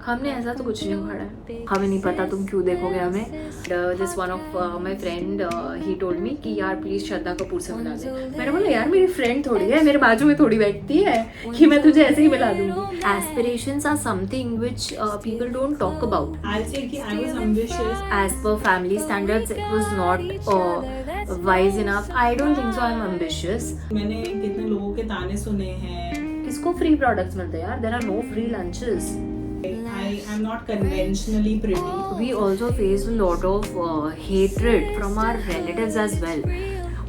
हमने ऐसा तो कुछ नहीं उखाड़ा है, हमें नहीं पता तुम क्यों देखोगे हमें. This one of my friend he told me कि यार प्लीज श्रद्धा कपूर से मिला दे. मैंने बोला यार मेरी फ्रेंड थोड़ी है, मेरे बाजू में थोड़ी बैठती है कि मैं तुझे ऐसे ही मिला दूंगी. Aspirations are something which people don't talk about. I'll say कि I was ambitious. As per family standards it was not wise enough. I don't think so I'm ambitious. मैंने कितने लोगों के ताने सुने हैं. किसको फ्री प्रोडक्ट्स मिलते हैं यार? There are no free lunches. I'm not conventionally pretty. We also faced a lot of hatred from our relatives as well.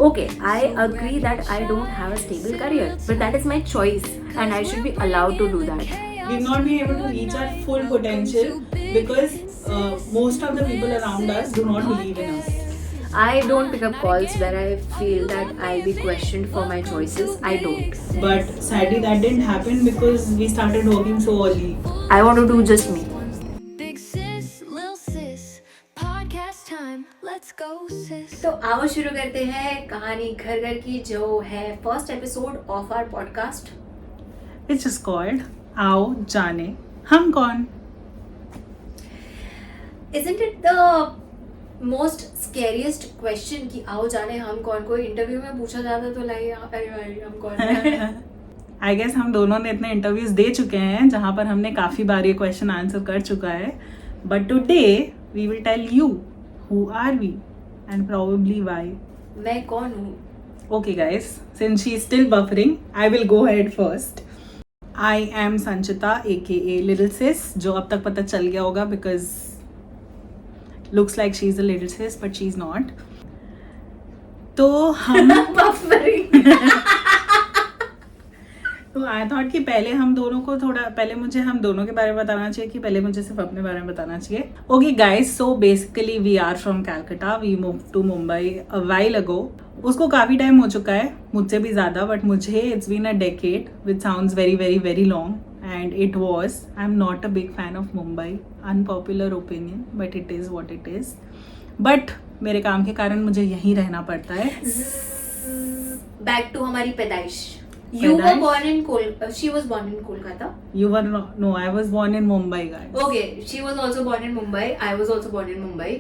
Okay, I agree that I don't have a stable career, but that is my choice and I should be allowed to do that. We've not been able to reach our full potential because most of the people around us do not believe in us. I don't pick up calls where I feel that I'll be questioned for my choices. I don't. But sadly that didn't happen because we started working so early. I want to do just me. Big sis, lil sis, podcast time, let's go sis. तो आओ शुरू करते हैं कहानी घर घर की, जो है first episode of our podcast. Which is called आओ जाने हम कौन. Isn't it the most scariest question कि आओ जाने हम कौन? कोई इंटरव्यू में पूछा जाता तो लाइए अरे भाई हम कौन है. आई गेस हम दोनों ने इतने इंटरव्यूज दे चुके हैं जहाँ पर हमने काफ़ी बार ये क्वेश्चन आंसर कर चुका है. But today we will tell you who are we and probably why. मैं कौन हूँ? Okay guys, since she is still buffering, I will go ahead first. I am Sanchita aka Little Sis, जो अब तक पता चल गया होगा because looks like she is a little sis but she is not. तो हम तो आई थॉट कि पहले हम दोनों को पहले मुझे हम दोनों के बारे में बताना चाहिए कि पहले मुझे सिर्फ अपने बारे में बताना चाहिए. Okay guys, so basically we are from Calcutta. We move to Mumbai a while ago. उसको काफ़ी टाइम हो चुका है, मुझसे भी ज़्यादा, बट मुझे it's been a decade which sounds very very very long and it was. I am not a big fan of Mumbai. Unpopular opinion but it is what it is. But मेरे काम के कारण मुझे यहीं रहना पड़ता है. बैक टू हमारी पैदाइश. You were born in she was born in Kolkata. You were no, I was born in Mumbai, guys. Okay, she was also born in Mumbai. I was also born in Mumbai.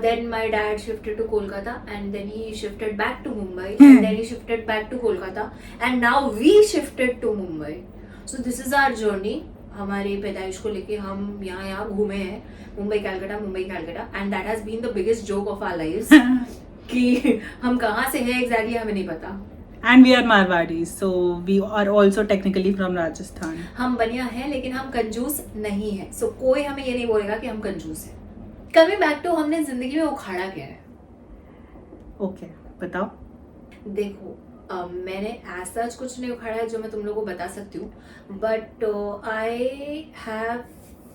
Then my dad shifted to Kolkata, and then he shifted back to Mumbai, and then he shifted back to Kolkata, and now we shifted to Mumbai. So this is our journey. हमारी पैदाइश को लेके हम यहाँ घूमे हैं, Mumbai Calcutta, and that has been the biggest joke of our lives. कि हम कहाँ से हैं exactly हमें नहीं पता. And we are Marwadis, so we are also technically from Rajasthan. हम बनिया हैं लेकिन हम कंजूस नहीं हैं. So कोई हमें ये नहीं बोलेगा कि हम कंजूस हैं. Coming back to हमने जिंदगी में उखाड़ा क्या है. Okay, बताओ. देखो मैंने as such कुछ नहीं उखाड़ा है जो मैं तुम लोगों को बता सकती हूँ. But I have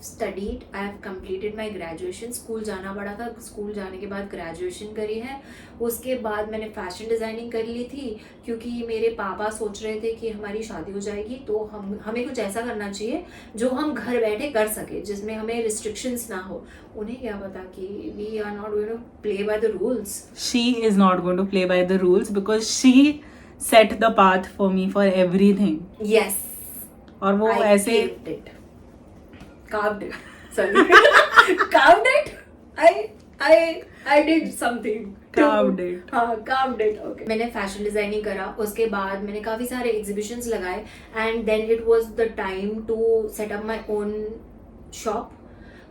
studied, I have completed my graduation. School जाना पड़ा था, स्कूल जाने के बाद ग्रेजुएशन करी है. उसके बाद मैंने फैशन डिज़ाइनिंग कर ली थी क्योंकि मेरे पापा सोच रहे थे कि हमारी शादी हो जाएगी तो हमें कुछ ऐसा करना चाहिए जो हम घर बैठे कर सके, जिसमें हमें रिस्ट्रिक्शंस ना हो. उन्हें क्या पता कि we are not going to play by the rules. She is not going to play by the rules because she set the path for me for everything. Yes. और वो ऐसे carved it. Sorry. Carved it? I did something. Carved it. हाँ, carved it. Okay. मैंने fashion designing करा. उसके बाद मैंने काफी सारे एग्जीबिशंस लगाए and then it was the time to set up my own shop.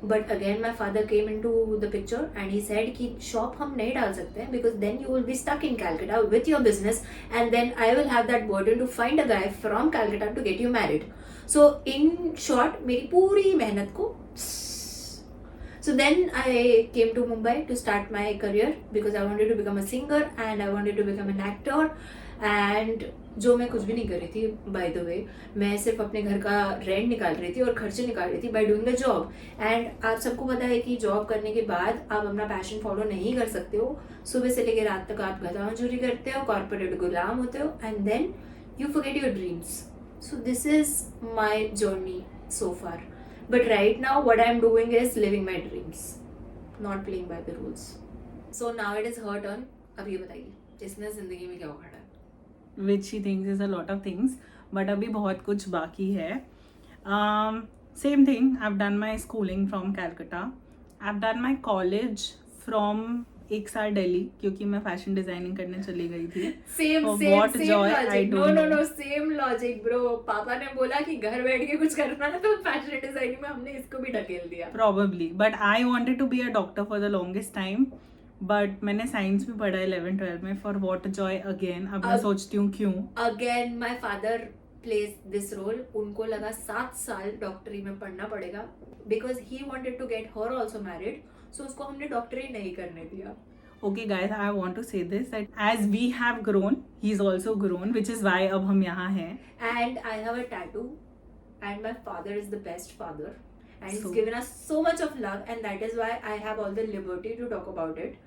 But again my father came into the picture and he said कि shop हम नहीं डाल सकते हैं because then you will be stuck in Calcutta with your business and then I will have that burden to find a guy from Calcutta to get you married. So in short मेरी पूरी मेहनत को. So then I came to Mumbai to start my career because I wanted to become a singer and I wanted to become an actor. And जो मैं कुछ भी नहीं कर रही थी by the way, मैं सिर्फ अपने घर का रेंट निकाल रही थी और खर्चे निकाल रही थी by doing a job. And आप सबको पता है कि जॉब करने के बाद आप अपना पैशन फॉलो नहीं कर सकते हो. सुबह से लेकर रात तक आप गधा मजदूरी करते हो, कॉर्पोरेट गुलाम होते हो and then you forget your dreams. So this is my journey so far. But right now what I am doing is living my dreams, not playing by the rules. So now it is her turn. अब ये बताइए जिसने जिंदगी में क्या उखाड़ा. Which she thinks is a lot of things, but अभी बहुत कुछ बाकी है. Same thing. I've done my schooling from Calcutta. I've done my college from एक साल दिल्ली, क्योंकि मैं फैशन डिजाइनिंग करने चली गई थी. Same For same what same joy, I logic. don't know know. Same logic bro. पापा ने बोला कि घर बैठ के कुछ करना है तो फैशन डिजाइनिंग में हमने इसको भी ढकेल दिया. Probably, but I wanted to be a doctor for the longest time. But मैंने साइंस भी पढ़ा 11-12 में. For what joy again. अब मैं सोचती हूँ क्यों. Again my father plays this role. उनको लगा 7 साल डॉक्टरी में पढ़ना पड़ेगा because he wanted to get her also married. So उसको हमने डॉक्टरी नहीं करने दिया. Okay guys, I want to say this that as we have grown, he's also grown, which is why अब हम यहाँ हैं. And I have a tattoo and my father is the best father and he's So- given us so much of love and that is why I have all the liberty to talk about it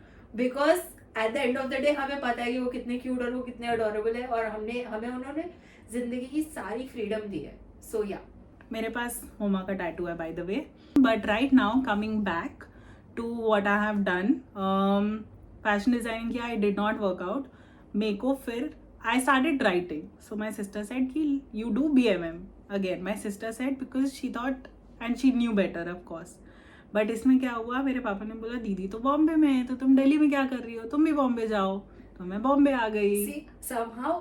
because at the end of the day हमें पता है कि वो कितने cute और वो कितने adorable है और हमें उन्होंने जिंदगी की सारी फ्रीडम दी है. So yeah. मेरे पास होमा का टैटू है by the way. But right now coming back to what I have done, fashion designing किया. I did not work out. मेरे को फिर I started writing. So my sister said कि you do BMM. Again my sister said because she thought and she knew better of course. But इसमें क्या हुआ, मेरे पापा ने बोला दीदी तो बॉम्बे में है तो तुम दिल्ली में क्या कर रही हो, तुम भी बॉम्बे जाओ. तो मैं बॉम्बे आ गई. See, somehow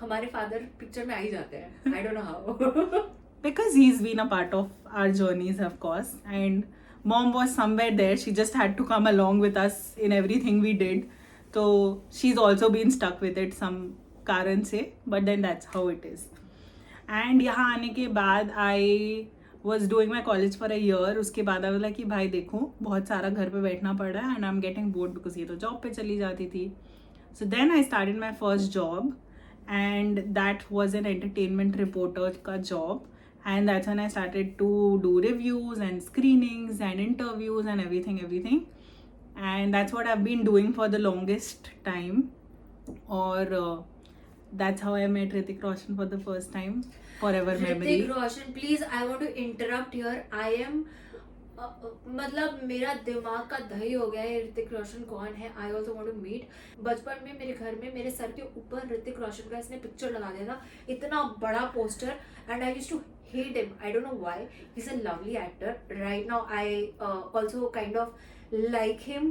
हमारे फादर पिक्चर में आ ही जाते हैं. I don't know how. Because he's been a part of our journeys of course, and mom was somewhere there. She just had to come along with us in everything we did. So she's also been stuck with it some कारण से, but then that's how it is. And यहाँ आने के बाद I was doing my college for a year. उसके बाद I was like कि भाई देखो बहुत सारा घर पे बैठना पड़ रहा है and I'm getting bored because ये तो जॉब पे चली जाती थी. So then I started my first job and that was an entertainment reporter का job. And that's when I started to do reviews and screenings and interviews and everything. And that's what I've been doing for the longest time. Or that's how I met Hrithik Roshan for the first time. Forever memory. Hrithik Roshan, please, I want to interrupt here. I am मतलब मेरा दिमाग का दही हो गया है. ऋतिक रोशन कौन है? I also want to meet. बचपन में मेरे घर में मेरे सर के ऊपर ऋतिक रोशन का इसने पिक्चर लगा दिया था, इतना बड़ा poster, and I used to hate him. I don't know why. He's a lovely actor. Right now I also kind of like him,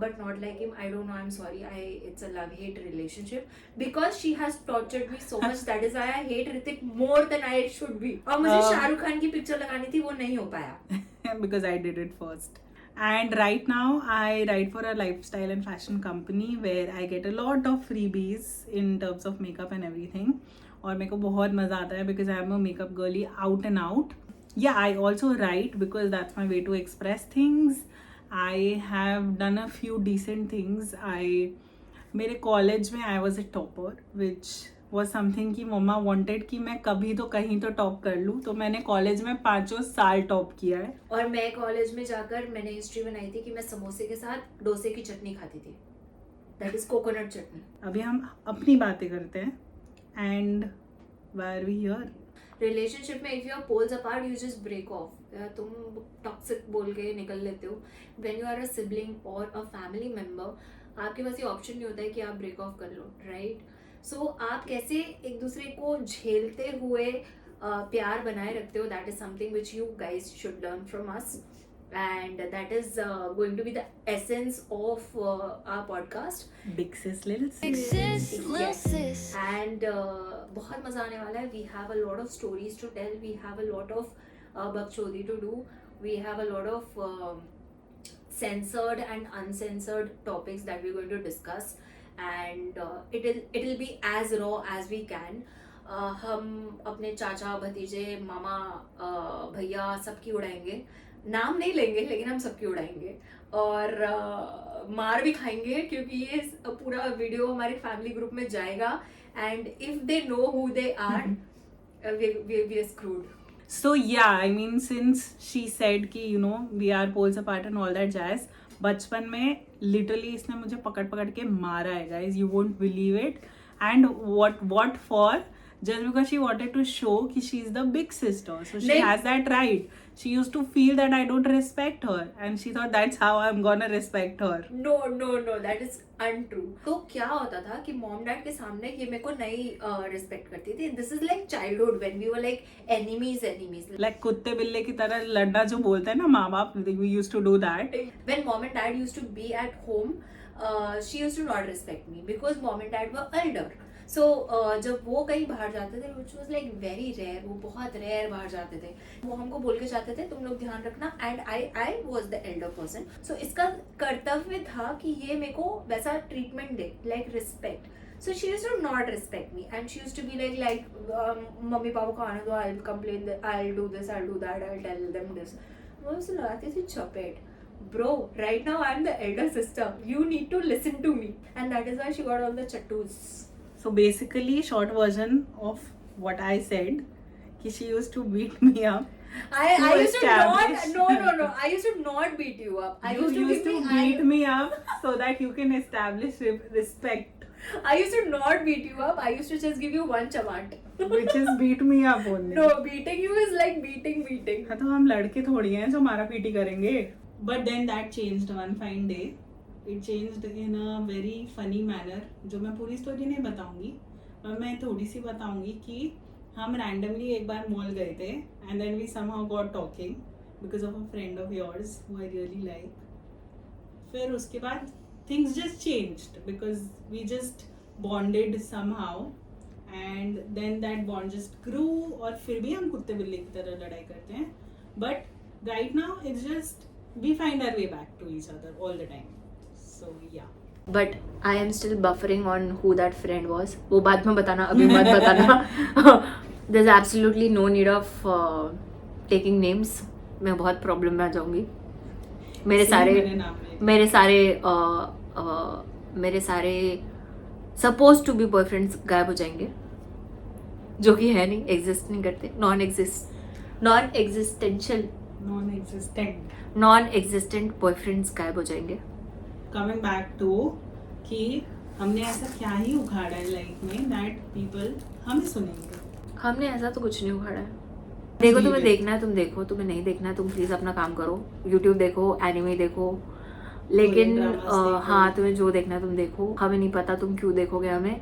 but not like him. I don't know. I'm sorry. It's a love-hate relationship because she has tortured me so much. That is why I hate Hrithik more than I should be. और मुझे शाहरुख खान की picture लगानी थी, वो नहीं हो पाया. Because I did it first. And right now I write for a lifestyle and fashion company where I get a lot of freebies in terms of makeup and everything. और मेरे को बहुत मज़ा आता है because I am a makeup girly out and out. Yeah, I also write because that's my way to express things. I have done a few decent things. मेरे college में I was a topper, which was something कि मम्मा wanted कि मैं कभी तो कहीं तो top कर लूँ. तो मैंने कॉलेज में 5 साल टॉप किया है. और मैं कॉलेज में जाकर मैंने हिस्ट्री बनाई थी कि मैं समोसे के साथ डोसे की चटनी खाती थी. दैट इज कोकोनट चटनी. अभी हम अपनी बातें करते हैं. And why are we here? Relationship में if you are poles apart you just break off. तुम टॉक्सिक बोल के निकल लेते हो. When you are a sibling or a family member आपके पास ये ऑप्शन नहीं होता है कि आप ब्रेक ऑफ कर लो, राइट? सो आप कैसे एक दूसरे को झेलते हुए प्यार बनाए रखते हो, that is something which you guys should learn from us. And that is going to be the essence of our podcast. Big sis, little sis. Big sis, little Yes. sis. And बहुत मजा आने वाला है. We have a lot of stories to tell. We have a lot of bakchodi to do. We have a lot of censored and uncensored topics that we're going to discuss. And it'll be as raw as we can. हम अपने चाचा, भतीजे, मामा, भैया सबकी उड़ाएंगे. नाम नहीं लेंगे लेकिन हम सबकी उड़ाएंगे और मार भी खाएंगे क्योंकि ये पूरा वीडियो हमारे फैमिली ग्रुप में जाएगा. And if they know who they are we are screwed. So yeah, I mean since she said कि you know we are poles apart and all that jazz, बचपन में literally इसने मुझे पकड़ के मारा है guys, you won't believe it. And what for? Just because she wanted to show कि she is the big sister, so she नहीं. has that right. she used to feel that I don't respect her, and she thought that's how I'm gonna respect her. No, that is untrue. तो क्या होता था कि mom dad के सामने ये मेरे को नहीं रिस्पेक्ट करती थी. This is like childhood when we were like enemies. Like कुत्ते बिल्ले की तरह लड़ना जो बोलते हैं ना माँ बाप, we used to do that. When mom and dad used to be at home, she used to not respect me because mom and dad were elder. So जब वो कहीं बाहर जाते थे, which was like very rare, वो बहुत rare बाहर जाते थे, वो हमको बोल के जाते थे तुम लोग ध्यान रखना, and I was the elder person. So इसका कर्तव्य था कि ये मेरे को वैसा ट्रीटमेंट दे, like respect. So she used to not respect me, and she used to be like mummy papa को आने दो, I'll complain, I'll do this, I'll do that, I'll tell them this. मैं उसे लगाती थी चपेट. Bro, right now I'm the elder sister. You need to listen to me, and that is why she got all the chattus. So basically, short version of what I said, कि she used to beat me up. I used to not, no. I used to not beat you up. I You used to beat me up so that you can establish respect, I used to not beat you up. I used to just give you one chamat. which is beat me up only. No, beating you is like beating. हाँ तो हम लड़के थोड़ी हैं जो मारा PT करेंगे. But then that changed one fine day. It changed in a very funny manner, जो मैं पूरी स्टोरी नहीं बताऊंगी, पर मैं थोड़ी सी बताऊंगी कि हम randomly एक बार मॉल गए थे, and then we somehow got talking because of a friend of yours who I really like. फिर उसके बाद things just changed because we just bonded somehow, and then that bond just grew. और फिर भी हम कुत्ते बिल्ली की तरह लड़ाई करते हैं, but right now it's just we find our way back to each other all the time. So yeah. But I am still buffering on who that friend was. वो बाद में बताना, अभी मत बताना. There's absolutely no need of taking names. मैं बहुत problem में आ जाऊंगी. मेरे सारे सपोज टू बी बॉयफ्रेंड्स गायब हो जाएंगे, जो कि है नहीं, एग्जिस्ट नहीं करते, नॉन एग्जिस्टेंट बॉयफ्रेंड्स गायब हो जाएंगे. Coming back to कि हमने ऐसा क्या ही उखाड़ा है लाइफ में that people हमें सुनेंगे. हमने ऐसा तो कुछ नहीं उखाड़ा है. देखो, तुम्हें देखना है तुम देखो, तुम्हें नहीं देखना है तुम प्लीज अपना काम करो. यूट्यूब देखो, एनिमे देखो, लेकिन हाँ तुम्हें जो देखना है तुम देखो. हमें नहीं पता तुम क्यों देखोगे हमें.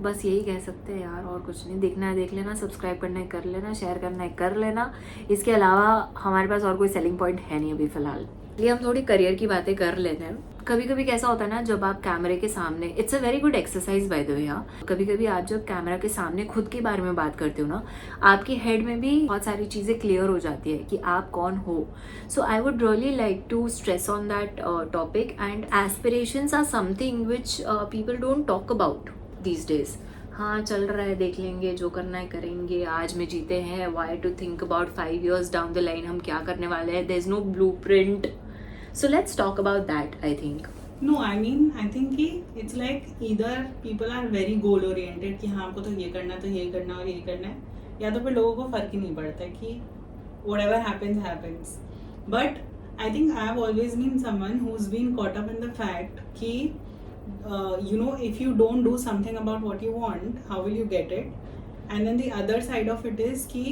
बस यही कह सकते हैं यार, और कुछ नहीं. देखना है देख लेना, सब्सक्राइब करना है कर लेना, शेयर करना है कर लेना. इसके अलावा हमारे पास और कोई सेलिंग पॉइंट है नहीं अभी फिलहाल. ये हम थोड़ी करियर की बातें कर लेते हैं. कभी कभी कैसा होता है ना, जब आप कैमरे के सामने, it's a very good exercise by the way. कभी कभी आप जब कैमरा के सामने खुद के बारे में बात करते हो ना, आपकी हेड में भी बहुत सारी चीज़ें क्लियर हो जाती है कि आप कौन हो. So I would really like to stress on that topic. And aspirations are something which people don't talk about these days. हाँ चल रहा है, देख लेंगे, जो करना है करेंगे, आज में जीते हैं. Why to think about 5 years down the line हम क्या करने वाले हैं. There is no blueprint. So let's talk about that, I think. No, I mean, I think कि it's like either people are very goal oriented कि हाँ हमको तो ये करना और ये करना है, या तो फिर लोगों को फर्क ही नहीं पड़ता है कि whatever happens. But I think I have always been someone who's been caught up in the fact कि you know, if you don't do something about what you want, how will you get it? And then the other side of it is कि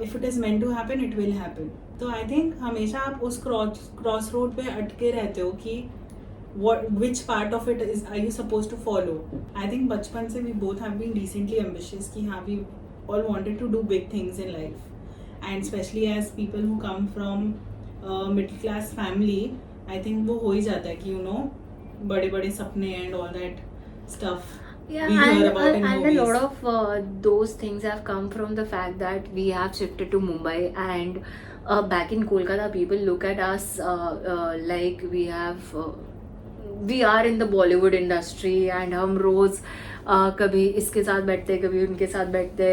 if it is meant to happen, it will happen. तो I think हमेशा आप उस cross road पे अटके रहते हो कि which part of it is are you suppose to follow. I think बचपन से we both have been decently ambitious कि हाँ we all wanted to do big things in life, and specially as people who come from middle class family. I think वो हो ही जाता है कि you know बड़े बड़े सपने and all that stuff. Yeah, and a lot of those things have come from the fact that we have shifted to Mumbai, and back in Kolkata people look at us like we are in the Bollywood industry, and हम रोज कभी इसके साथ बैठते कभी उनके साथ बैठते.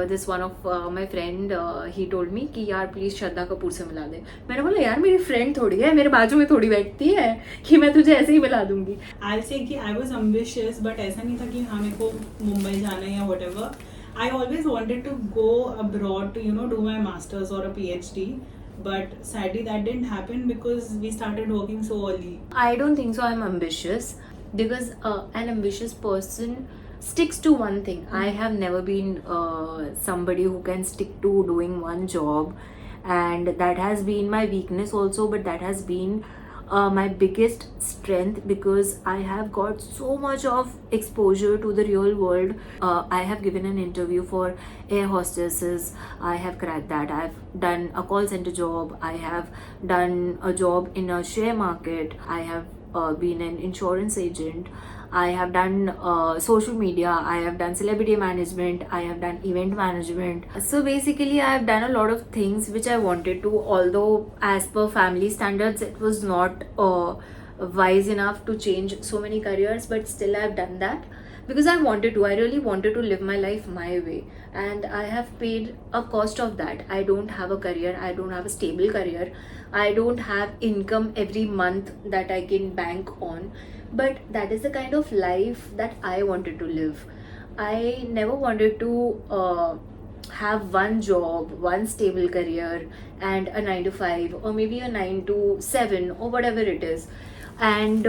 This one of my friend he told me कि यार प्लीज श्रद्धा कपूर से मिला दे. मैंने बोला यार मेरी फ्रेंड थोड़ी है, मेरे बाजू में थोड़ी बैठती है कि मैं तुझे ऐसे ही मिला दूंगी. आई से कि आई वाज एम्बिशियस, बट ऐसा नहीं था कि हाँ मेरे को मुंबई जाना है या whatever. I always wanted to go abroad to you know do my masters और a PhD. But sadly that didn't happen because we started working so early. I don't think so. I'm ambitious because an ambitious person sticks to one thing. I have never been somebody who can stick to doing one job and that has been my weakness also, but that has been my biggest strength, because I have got so much of exposure to the real world. I have given an interview for air hostesses. I have cracked that. I've done a call center job. I have done a job in a share market. I have been an insurance agent. I have done social media, I have done celebrity management, I have done event management. So basically, I have done a lot of things which I wanted to, although as per family standards, it was not wise enough to change so many careers, but still I have done that because I wanted to. I really wanted to live my life my way, and I have paid a cost of that. I don't have a career, I don't have a stable career, I don't have income every month that I can bank on, but that is the kind of life that I wanted to live. I never wanted to have one job, one stable career, and a 9 to 5, or maybe a 9 to 7, or whatever it is. And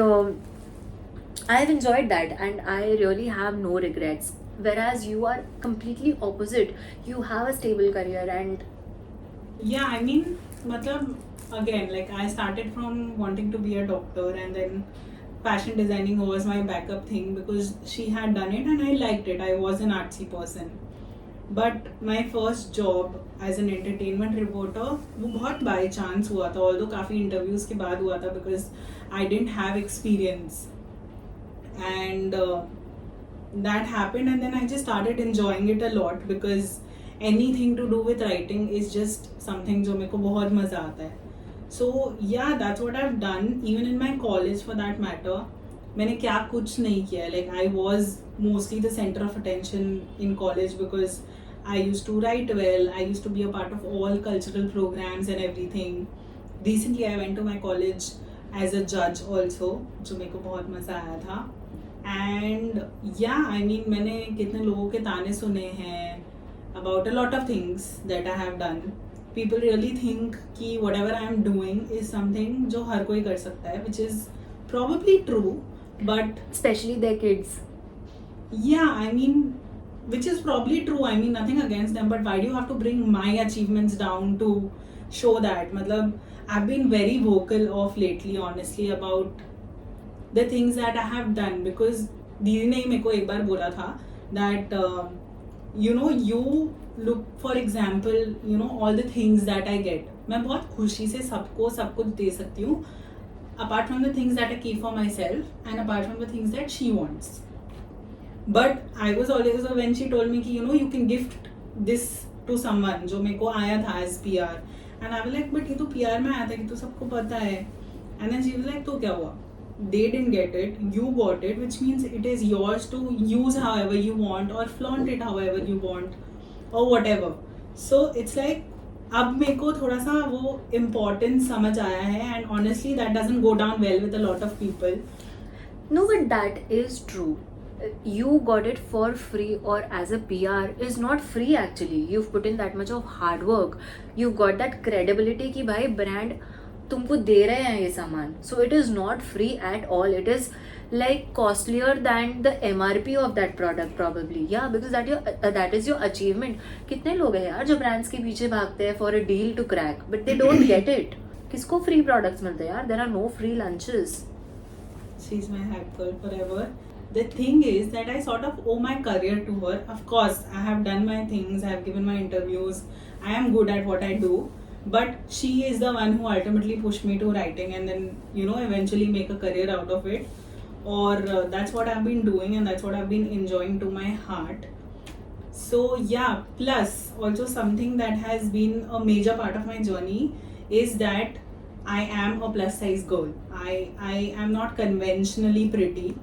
I've enjoyed that, and I really have no regrets. Whereas you are completely opposite. You have a stable career, and Yeah, I mean, matlab, again, like I started from wanting to be a doctor, and then fashion designing was my backup thing because she had done it and I liked it. I was an artsy person. But my first job as an entertainment reporter वो बहुत by chance हुआ था, although काफ़ी interviews के बाद हुआ था because I didn't have experience. And that happened, and then I just started enjoying it a lot because anything to do with writing is just something जो मेरे को बहुत मज़ा आता है. So yeah, that's what I've done. Even in my college, for that matter, मैंने क्या कुछ नहीं किया. Like I was mostly the center of attention in college because I used to write well. I used to be a part of all cultural programs and everything. Recently, I went to my college as a judge also, जो मेरे को बहुत मज़ा आया था. And yeah, I mean, मैंने कितने लोगों के ताने सुने हैं about a lot of things that I have done. People really think कि whatever I am doing is something जो हर कोई कर सकता है, which is probably true, but especially their kids. yeah, I mean, which is probably true. I mean, nothing against them, but why do you have to bring my achievements down to show that? मतलब I've been very vocal of lately, honestly, about the things that I have done because दीदी ने ही मेरे को एक बार बोला था that you know, you look, for example, you know, all the things that I get. मैं बहुत खुशी से सबको सब कुछ दे सकती हूँ, apart from the things that I keep for myself and apart from the things that she wants. But I was always, when she told me कि you know, you can gift this to someone, जो मेरे को आया था as PR, and I was like, but ये तो PR में आया था, कि तो सबको पता है. And then she was like, तो क्या हुआ? They didn't get it, you got it, which means it is yours to use however you want or flaunt it however you want or whatever. So it's like, अब मेरे को थोड़ा सा वो importance समझ आया है, and honestly that doesn't go down well with a lot of people. No, but that is true. You got it for free, or as a PR is not free actually. You've put in that much of hard work. You've got that credibility कि भाई brand तुमको दे रहे हैं ये सामान. So it is not free at all. It is like costlier than the MRP of that product probably. Yeah, because that is your achievement. कितने लोग हैं यार जो brands के पीछे भागते हैं for a deal to crack, but they don't get it. किसको free products मिलते हैं यार? There are no free lunches. She's my hype girl forever. The thing is that I sort of owe my career to her. Of course, I have done my things, I have given my interviews, I am good at what I do, but she is the one who ultimately pushed me to writing and then, you know, eventually make a career out of it. Or that's what I've been doing, and that's what I've been enjoying to my heart. So yeah, plus also something that has been a major part of my journey is that I am a plus size girl. I am not conventionally pretty,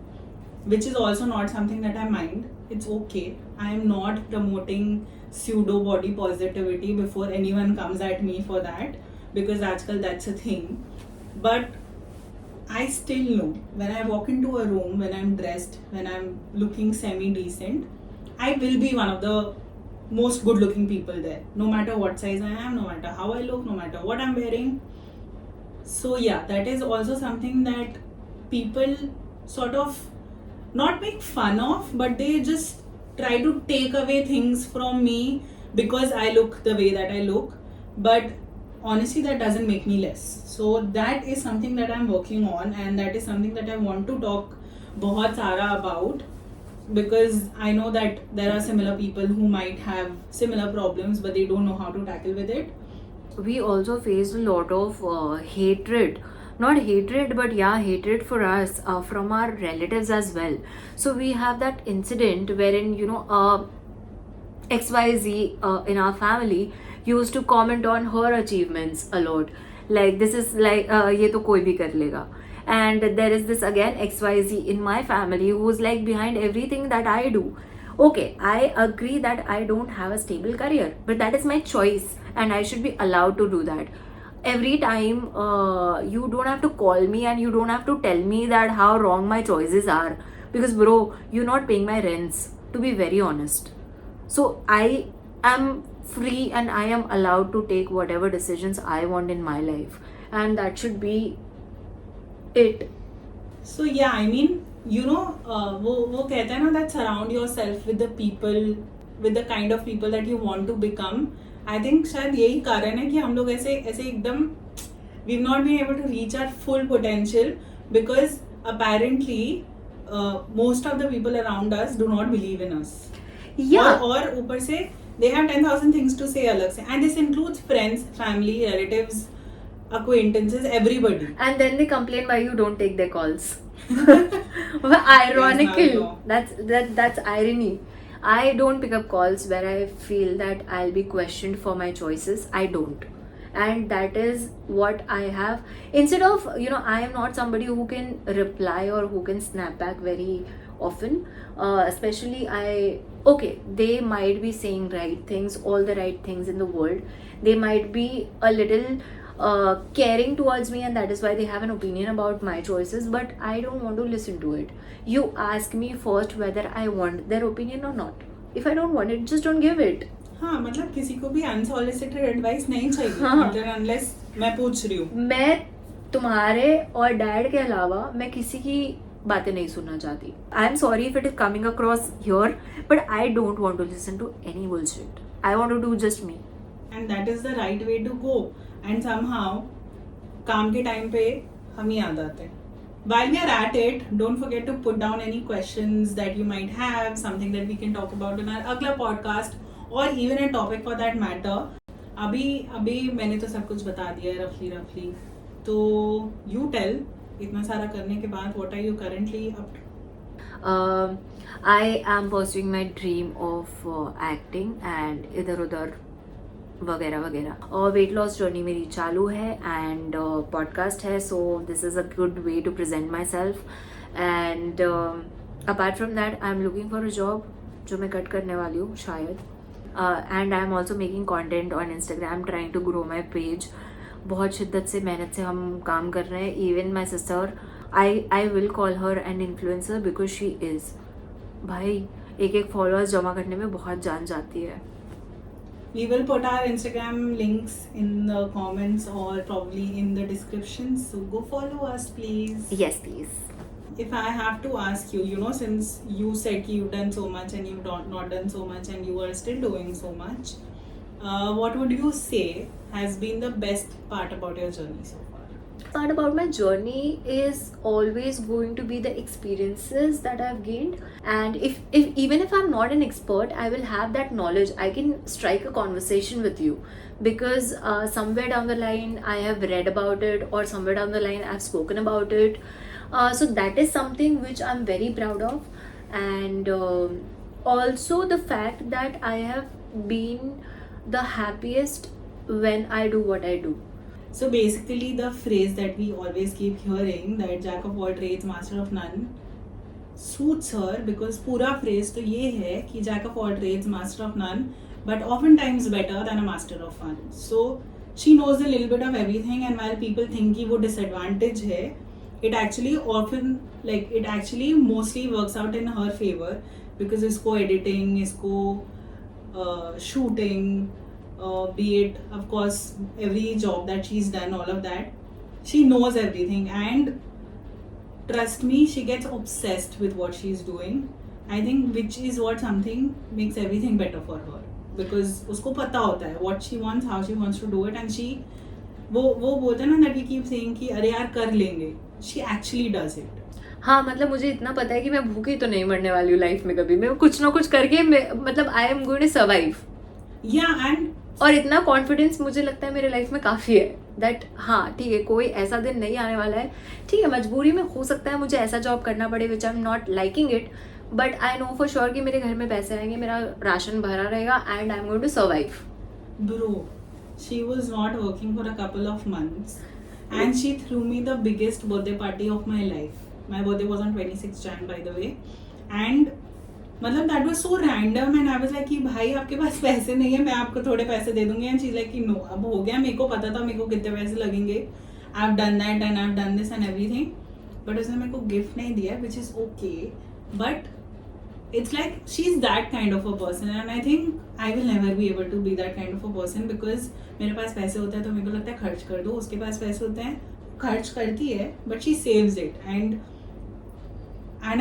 which is also not something that I mind. It's okay. I am not promoting pseudo body positivity before anyone comes at me for that, because that's a thing. But I still know when I walk into a room, when I'm dressed, when I'm looking semi-decent, I will be one of the most good-looking people there. No matter what size I am, no matter how I look, no matter what I'm wearing. So yeah, that is also something that people sort of not make fun of, but they just try to take away things from me because I look the way that I look. But honestly that doesn't make me less. So that is something that I'm working on, and that is something that I want to talk बहुत सारा about, because I know that there are similar people who might have similar problems but they don't know how to tackle with it. We also faced a lot of hatred, not hatred but yeah, hatred for us from our relatives as well. So we have that incident wherein, you know, XYZ in our family used to comment on her achievements a lot, like this is like ye to koi bhi kar lega. And there is this again XYZ in my family who's like behind everything that I do. Okay, I agree that I don't have a stable career, but that is my choice and I should be allowed to do that. Every time you don't have to call me and you don't have to tell me that how wrong my choices are, because bro, you're not paying my rents, to be very honest. So I am free and I am allowed to take whatever decisions I want in my life, and that should be it. So yeah, I mean, you know, वो कहते हैं ना, that surround yourself with the people, with the kind of people that you want to become. I think शायद यही कारण है कि हम लोग ऐसे एकदम we've not been able to reach our full potential, because apparently most of the people around us do not believe in us. Yeah. और ऊपर से they have 10,000 things to say अलग से, and this includes friends, family, relatives, acquaintances, everybody. And then they complain why you don't take their calls. Ironical. Yes, now I That's irony. I don't pick up calls where I feel that I'll be questioned for my choices. I don't. And that is what I have. Instead of, you know, I am not somebody who can reply or who can snap back very often. Especially okay, they might be saying right things, all the right things in the world. They might be a little caring towards me, and that is why they have an opinion about my choices, but I don't want to listen to it. You ask me first whether I want their opinion or not. If I don't want it, just don't give it. हाँ, मतलब किसी को भी unsolicited advice नहीं चाहिए, हाँ. unless मैं पूछ रही हूँ. मैं तुम्हारे और डैड के अलावा मैं किसी की बातें नहीं सुनना चाहती. I am sorry if it is coming across here, but I don't want to listen to any bullshit. I want to do just me. And that is the right way to go. And somehow काम के time पे हम ही याद आते हैं. While we are at it, don't forget to put down any questions that you might have, something that we can talk about in our अगला podcast, or even a topic for that matter. अभी मैंने तो सब कुछ बता दिया है रफली. तो you tell, इतना सारा करने के बाद what are you currently up to? I am pursuing my dream of acting and इधर उधर वगैरह वगैरह. और वेट लॉस जर्नी मेरी चालू है एंड पॉडकास्ट है, so this is a good way to present myself. And apart from that I am looking for a job जो मैं कट करने वाली हूँ शायद. And I am also making content on Instagram, trying to grow my page. बहुत शिद्दत से मेहनत से हम काम कर रहे हैं. Even my sister, I will call her an influencer because she is. भाई एक फॉलोअर्स जमा करने में बहुत जान जाती है. We will put our Instagram links in the comments or probably in the description. So go follow us, please. Yes, please. If I have to ask you, you know, since you said you've done so much and you've not done so much and you are still doing so much, what would you say has been the best part about your journey so far? Part about my journey is always going to be the experiences that I've gained, and if even if I'm not an expert, I will have that knowledge. I can strike a conversation with you because somewhere down the line I have read about it, or somewhere down the line I've spoken about it. So that is something which I'm very proud of. And also the fact that I have been the happiest when I do what I do. So basically the phrase that we always keep hearing, that jack of all trades master of none, suits her, because पूरा phrase तो ये है कि jack of all trades master of none, but oftentimes better than a master of one. So she knows a little bit of everything, and while people think कि वो disadvantage है, it actually mostly works out in her favor, because इसको editing, इसको shooting, be it of course every job that she's done, all of that, she knows everything, and trust me, she gets obsessed with what she's doing. I think which is what something makes everything better for her, because उसको पता होता है what she wants, how she wants to do it, and she वो बोलते हैं ना that we keep saying कि अरे यार कर लेंगे, she actually does it. हाँ मतलब मुझे इतना पता है कि मैं भूखी तो नहीं मरने वाली हूँ लाइफ में कभी, मैं कुछ ना कुछ करके मतलब I am going to survive. Yeah, and और इतना कॉन्फिडेंस मुझे लगता है मेरे लाइफ में काफ़ी है दैट हाँ ठीक है, कोई ऐसा दिन नहीं आने वाला है, ठीक है मजबूरी में हो सकता है मुझे ऐसा जॉब करना पड़े which I am not liking it, but I know for sure कि मेरे घर में पैसे आएंगे, मेरा राशन भरा रहेगा and I am going to survive. bro, she was not working for a couple of months and she threw me the biggest birthday party of my life. My birthday was on 26th Jan by the way, and मतलब that was so random and I was like कि भाई आपके पास पैसे नहीं है, मैं आपको थोड़े पैसे दे दूंगी, and she's like कि no, अब हो गया, मेरे को पता था मेरे को कितने पैसे लगेंगे, I've done that and I've done this and everything, but उसने मेरे को गिफ्ट नहीं दिया, which is okay, but it's like she's that kind of a person and I think I will never be able to be that kind of a person because मेरे पास पैसे होते हैं तो मेरे को लगता है खर्च कर दो, उसके पास पैसे होते हैं खर्च करती है but she saves it and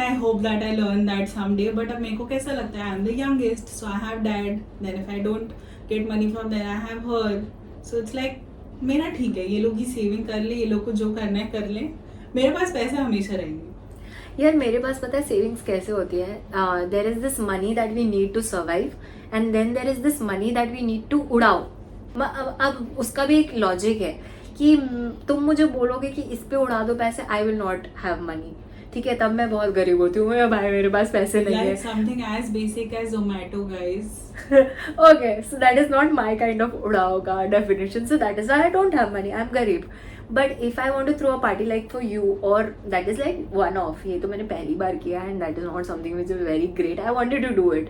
I hope that I learn that someday. But अब मेरे को कैसा लगता है, I'm the youngest, so I have dad, then if I don't get money from there I have her, so it's like मेरा ठीक है, ये लोग ही सेविंग कर ले, ये लोग को जो करना है कर ले, मेरे पास पैसे हमेशा रहेंगे. यार मेरे पास पता है सेविंग्स कैसे होती है, there is this money that we need to survive and then there is this money that we need to उड़ाओ. अब उसका भी एक लॉजिक है कि तुम मुझे बोलोगे कि इस पे उड़ा दो पैसे, I will not have money, ठीक है तब मैं बहुत गरीब होती हूँ, भाई मेरे पास पैसे नहीं है. Like something as basic as Zomato, guys. Okay, so that is not my kind of उड़ाओ का definition, so that is why I don't have money, I'm गरीब. But if I want to throw a party like for you, or that is like one off, ये तो मैंने पहली बार किया and that is not something which is very great, I wanted to do it.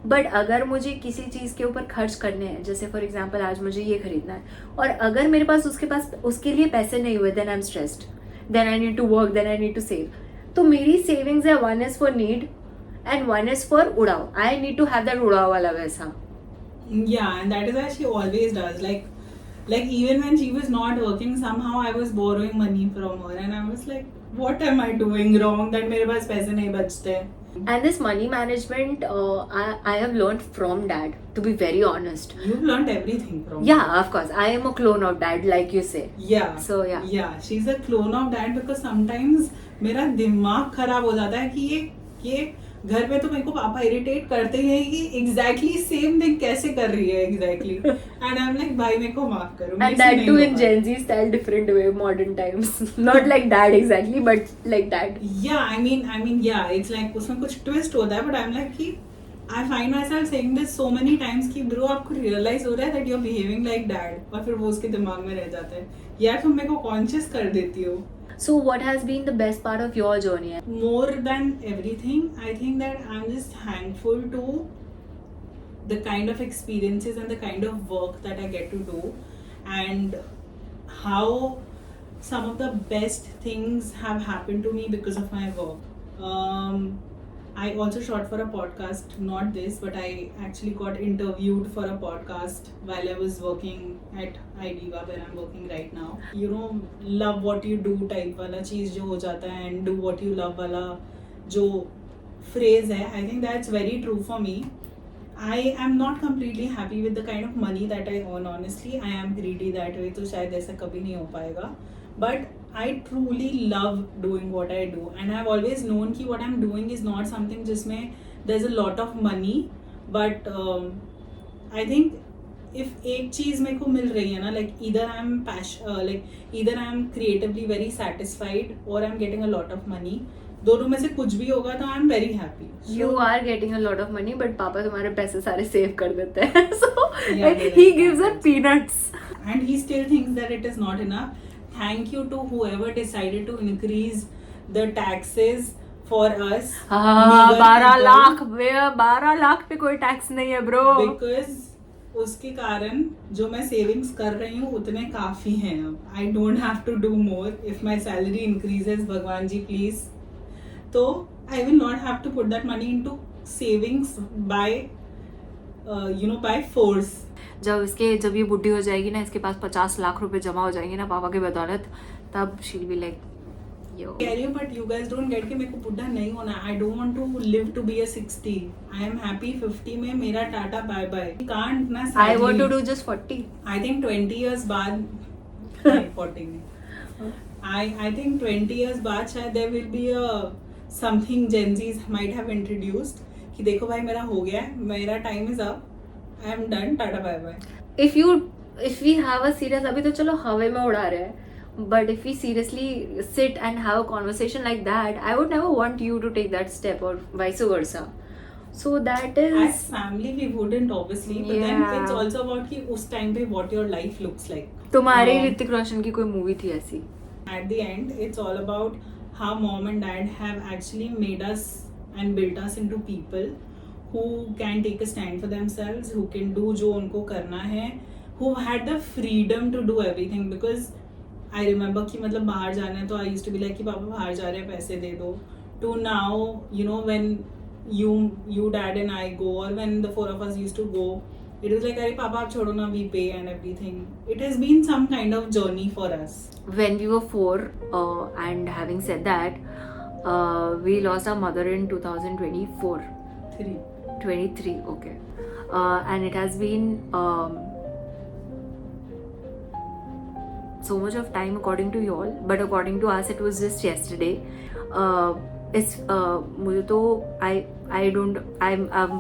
But अगर मुझे किसी चीज़ के ऊपर खर्च करने हैं, जैसे फॉर एग्जाम्पल आज मुझे ये खरीदना है और अगर मेरे पास उसके लिए पैसे नहीं हुए, then I am stressed, then I need to work, then I need to save. तो मेरी सेविंग्स है, one is for need and one is for उड़ाओ. I need to have that उड़ाओ वाला पैसा. Yeah, and that is why she always does. Like even when she was not working, somehow I was borrowing money from her, and I was like, what am I doing wrong that मेरे पास पैसे नहीं बचते? And this money management, I have learned from dad, to be very honest. You've learned everything from Yeah, her. of course. I am a clone of dad, like you say. Yeah. So, yeah. Yeah, she's a clone of dad because sometimes मेरा दिमाग खराब हो जाता है कि ये घर पे तो मेरे को पापा इरिटेट करते ही हैं कि एग्जैक्टली सेम थिंग कैसे कर रही है exactly, and I am like भाई मेरे को माफ करो. And that too in Gen Z style, different way, modern times. Not like dad exactly, but like dad. Yeah, I mean, yeah, it's like उसमें कुछ twist होता है, but I'm like कि I find myself saying this so many times कि bro आपको realize हो रहा है that you're behaving like dad, और फिर वो उसके दिमाग में रह जाता है, यार तुम मेरे को conscious कर देती हो. So, what has been the best part of your journey? More than everything, I think that I'm just thankful to the kind of experiences and the kind of work that I get to do, and how some of the best things have happened to me because of my work. I also shot for a podcast, not this, but I actually got interviewed for a podcast while I was working at IDEVA where I'm working right now. You know, love what you do type वाला चीज़ जो हो जाता है and do what you love वाला जो phrase है, I think that's very true for me. I am not completely happy with the kind of money that I earn, honestly. I am greedy that way, तो शायद ऐसा कभी नहीं हो पाएगा. But I truly love doing what I do, and I've always known कि what I'm doing is not something जिसमें there's a lot of money, but I think if एक चीज़ मेरे को मिल रही है ना, like either I'm creatively very satisfied or I'm getting a lot of money, दोनों में से कुछ भी होगा तो I'm very happy. You are getting a lot of money, but पापा तुम्हारे पैसे सारे सेव कर देते हैं. So Yeah, he gives her peanuts. And he still thinks that it is not enough. Thank you to whoever decided to increase the taxes for us. हाँ, meager 12 lakh पे कोई टैक्स नहीं है ब्रो. people, because उसके कारण जो मैं savings कर रही हूँ उतने काफी हैं अब. I don't have to do more. If my salary increases, भगवान जी प्लीज, तो I will not have to put that money into savings by force. जब ये बुढ़ी हो जाएगी ना, इसके पास 50 लाख रुपए जमा हो जाएंगे ना पापा के बदौलत, तब she'll be like, yo. But you guys don't get कि मेरे को बुढ़ा नहीं होना. I don't want to live to be a 60. I am happy 50 में मेरा टाटा बाय बाय. Can't ना. I want to do just 40. I think 20 years बाद नहीं 40 नहीं. I think 20 years बाद शायद there will be a something Gen Zs might have introduced कि देखो भाई मेरा हो गया है, मेरा time is up, I am done, tata bye bye. if we have a serious, अभी तो चलो हवा में उड़ा रहे हैं, but if we seriously sit and have a conversation like that, I would never want you to take that step or vice versa. So that is As family we wouldn't obviously, but then Yeah. it's also about कि उस time पे what your life looks like. तुम्हारे Um, Hrithik Roshan की कोई movie थी ऐसी? At the end, it's all about how mom and dad have actually made us and built us into people who can take a stand for themselves, who can do जो उनको करना है, who had the freedom to do everything. Because I remember कि मतलब बाहर जाना है तो I used to be like कि पापा बाहर जा रहे हैं पैसे दे दो. To now, you know, when you dad and I go, or when the four of us used to go, it was like अरे पापा आप छोड़ो ना, we pay and everything. It has been some kind of journey for us. When we were 4, and having said that, we lost our mother in 2024. 3. 23, okay. And it has been so much of time according to you all, but according to us it was just yesterday. It's मुझे तो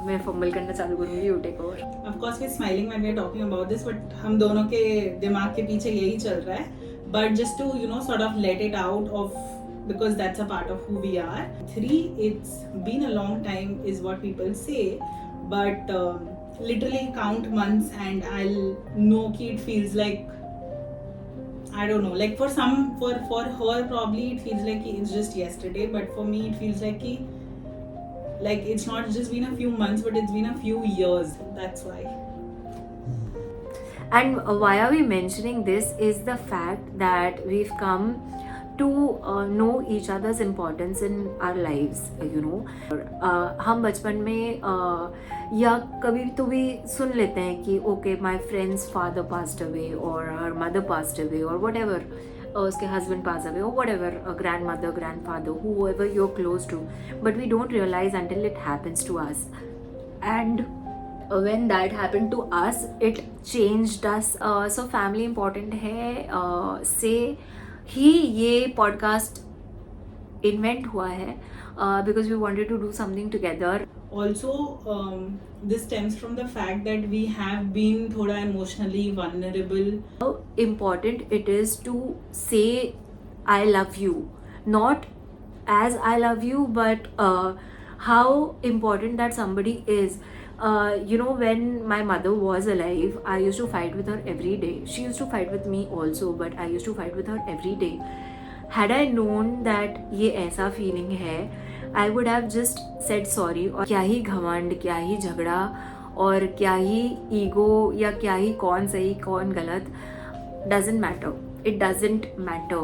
मैं fumble करना चालू करूँगी, you take over. Of course we're smiling when we're talking about this, but हम दोनों के दिमाग के पीछे यही चल रहा है. But just to, you know, sort of let it out of, because that's a part of who we are. 3, it's been a long time is what people say, but literally count months and I'll know कि it feels like, I don't know, like for her probably it feels like it's just yesterday, but for me it feels like it's not just been a few months, but it's been a few years. That's why. And why are we mentioning this is the fact that we've come to know each other's importance in our lives, you know. हम बचपन में या कभी तो भी सुन लेते हैं कि okay, my friend's father passed away or her mother passed away or whatever, उसके husband passed away or whatever, a grandmother, grandfather, whoever you're close to, but we don't realize until it happens to us. And when that happened to us, it changed us. So family important है से ही ये podcast invent हुआ है, because we wanted to do something together. Also, this stems from the fact that we have been thoda emotionally vulnerable. How important it is to say I love you, not as I love you, but how important that somebody is. You know, when my mother was alive, I used to fight with her every day. She used to fight with me also, but I used to fight with her every day. Had I known that ये ऐसा feeling है, I would have just said sorry. और क्या ही घमंड, क्या ही झगड़ा और क्या ही ईगो या क्या ही कौन सही कौन गलत, doesn't matter. It doesn't matter.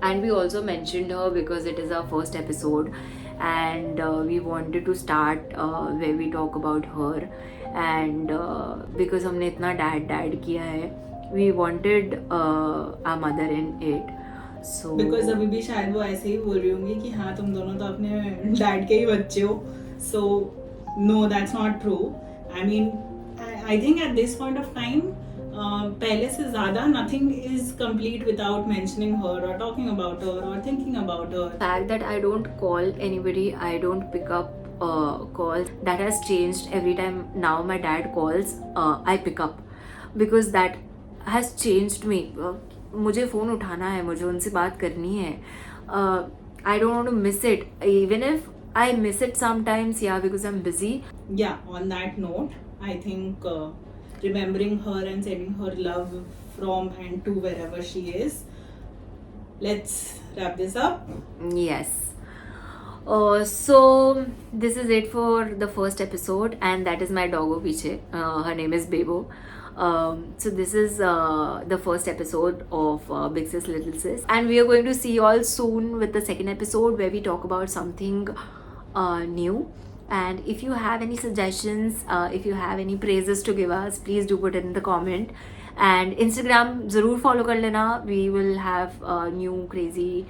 And we also mentioned her because it is our first episode, and we wanted to start where we talk about her, and because हमने इतना dad किया है, we wanted our mother in it. So Because अभी भी शायद वो ऐसे ही बोल रही होंगी कि हाँ तुम दोनों तो अपने डैड के ही बच्चे हो. So no, that's not true. I mean, I think at this point of time, पहले से ज़्यादा nothing is complete without mentioning her or talking about her or thinking about her. fact that I don't call anybody, I don't pick up calls, that has changed every time. Now my dad calls, I pick up, because that has changed me. मुझे phone उठाना है, मुझे उनसे बात करनी है. I don't want to miss it, even if I miss it sometimes, yeah, because I'm busy. Yeah, on that note, I think remembering her and sending her love from and to wherever she is. Let's wrap this up. Yes. So this is it for the first episode, and that is my doggo piche. Her name is Bebo. So this is the first episode of Big Sis Little Sis, and we are going to see you all soon with the second episode where we talk about something new. And if you have any suggestions, if you have any praises to give us, please do put it in the comment. And Instagram ज़रूर follow कर लेना. We will have new crazy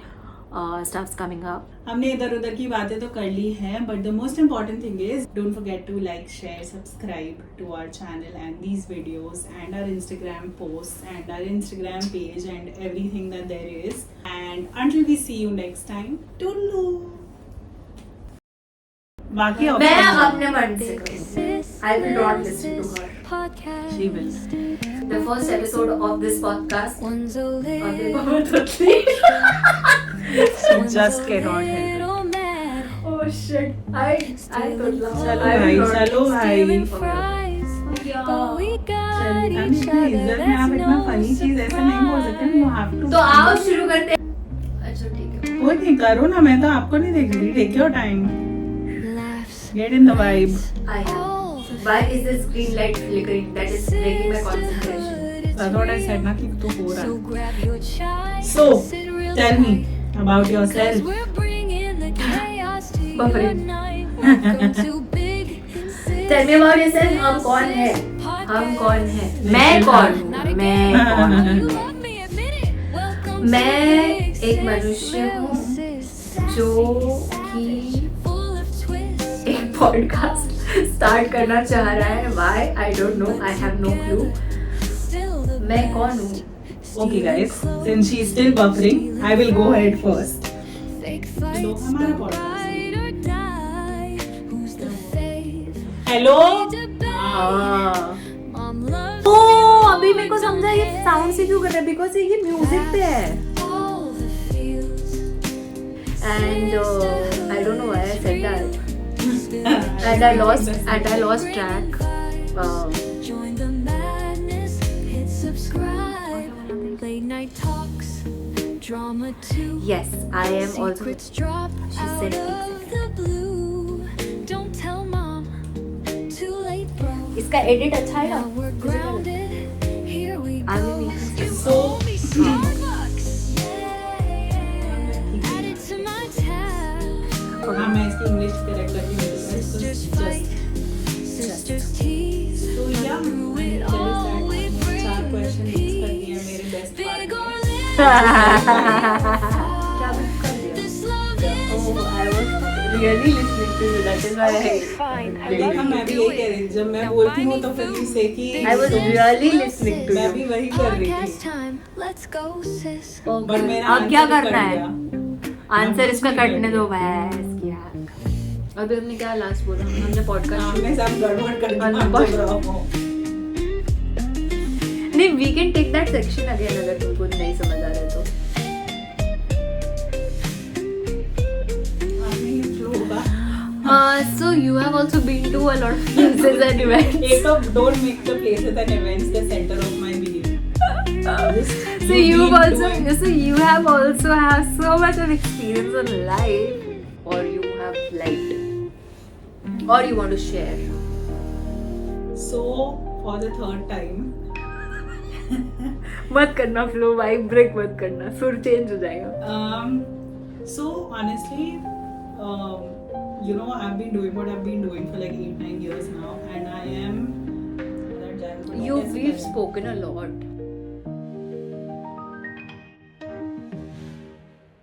stuff's coming up. हमने इधर उधर की बातें तो कर ली हैं, but the most important thing is don't forget to like, share, subscribe to our channel and these videos and our Instagram posts and our Instagram page and everything that there is. And until we see you next time, toodaloo. बाकी मैं options- अपने मन से करूँगी. I will not listen to her. She will. The first episode of this podcast. One's a और little, देखो She just cannot help it. little mad. Oh shit! I thought love. चलो I भाई, will not. चलो भाई. Stealing fries, but we got हम each इतनी other. इज्जत में आप That's इतना no फनी चीज ऐसे नहीं बोल सकते. You have to. तो आओ शुरू करते हैं. अच्छा ठीक है. कोई नहीं, करो ना, मैं तो आपको नहीं देख रही. Take your time. laughs. Get in the vibe. I am. All Why is this green light flickering? That is breaking my concentration. That's what I said ना कि तो हो रहा So है. grab your chai. So, sit real tell me tight, about 'cause yourself. we're bringing the chaos to your Buffering. night. Welcome to Big Tell me about yourself. हम कौन है? हम कौन है? मैं कौन हूँ? मैं कौन हूँ? मैं एक मनुष्य हूँ जो कि एक पॉडकास्ट स्टार्ट करना चाह रहा है. Why? I don't know. I have no clue. मैं कौन हूँ? Okay guys, since she's still buffering, I will go ahead first. तो हमारा podcast. Hello. हाँ. ओ अभी मेरे को समझा ये साउंड से क्यों कर रहा है. बिकॉज ये म्यूजिक पे है. And I don't know why I said that. And I lost track. Join the madness, hit subscribe. Late night talks, drama too. Yes, I am also. Secrets drop She out said of the blue. Don't tell mom, too late bro. इसका edit अच्छा है Now ना. we're grounded, here we I go. will make it. So, Starbucks, yeah. Add it to my tab. हाँ मैं इसकी English correct करके मेरे Sisters पास fight, sisters tease. तो या मैंने पहले चार क्वेश्चन कर दिए मेरे बेस्ट Big or पार्ट में. क्या मैं कर दिया? this love is Oh, I was really listening to you. That is why देखा मैं भी यही कह रही थी. जब मैं बोलती हूँ तो फिर से कि I was really listening to मैं you. भी वही कर रही podcast थी. time. Let's go, sis. But मेरा अब क्या answer करना कर है? दिया. आंसर इसका कुछ नहीं कटने कर दो दिया. बस क्या. अभी हमने क्या लास्ट बोला. हमने पॉडकास्ट. हमने सब गड़बड़ कर दिया. हमने हम बहुत- जब रहो. नहीं, we can take that section again अगर तुमको नहीं समझ आ रहा है तो. आपने ये flow होगा. So you have also been to a lot of places and events. एक तो don't make the places and events the center of my being. So you have also have so much of experience in life, or you have liked, or you want to share. So for the third time, मत करना flow भाई, break मत करना, सुर change हो जाएगा. so honestly, you know, I've been doing what I've been doing for like 8-9 years now, and I am. We've spoken a lot.